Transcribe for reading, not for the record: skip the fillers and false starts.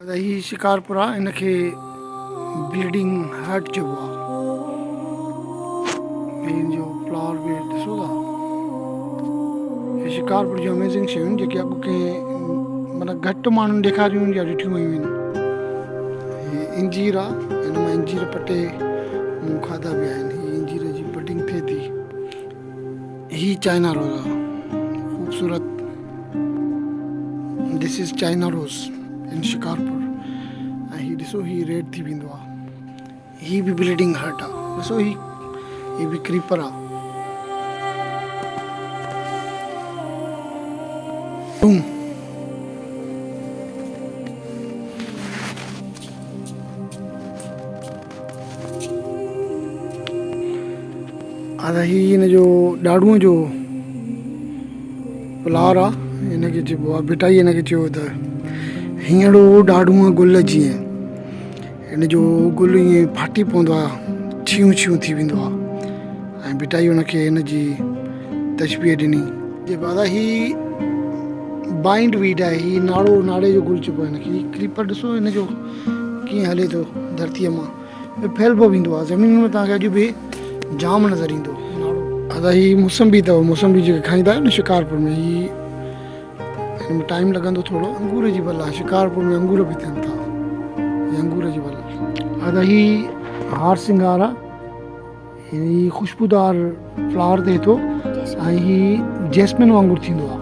ही शिकारपुर आहे इनखे ब्लीडिंग हार्ट चइबो आहे। इन जो फ्लावर बि ॾिसो था। शिकारपुर जो अमेज़िंग शयूं जेके अॻु कंहिं माना घटि माण्हुनि ॾेखारियूं या ॾिठियूं वयूं आहिनि। इंजीर आहे, हिन मां इंजीर पटे मूं खाधा बि आहिनि। हीअ इंजीर जी बडिंग थिए थी। ही चाइना रोज़ आहे, ख़ूबसूरत। दिस इज़ चाइना रोज़ इन शिकारपुर। ऐं हीअ ॾिसो हीअ रेड थी वेंदो आहे। हीअ बि ब्लीडिंग हार्ट आहे। ॾिसो हीअ बि क्रीपर आहे। ही हिन जो ॾाढ़ूअ जो फ्लावर आहे, हिनखे चइबो आहे बिटाई। हिनखे चयो त हींअड़ो ॾाढ़ूअ गुल जीअं हिन जो गुल ईअं फाटी पवंदो आहे, छियूं छियूं थी वेंदो आहे। ऐं बिटाई हुनखे हिन जी तशबीह ॾिनी। जे बाद ही बाइंड वीड आहे। ही नाड़े जो गुल चइबो आहे हिनखे। ही क्रीपर ॾिसो हिन जो कीअं हले थो धरतीअ मां, फैलिबो वेंदो आहे। ज़मीन में तव्हांखे अॼु बि जाम नज़र ईंदो नाड़ो। ही मौसम्बी अथव, मौसम्बी जेके खाईंदा आहियो न शिकारपुर में। ही हिन में टाइम लॻंदो थोरो। अंगूर जी बल आहे, शिकारपुर में अंगूर बि थियनि था। हीअ अंगूर जी बल। ही हार सिंगार आहे। ही ख़ुशबूदार फ्लावर थिए थो। ऐं ही जैस्मिन वांगुरु थींदो आहे।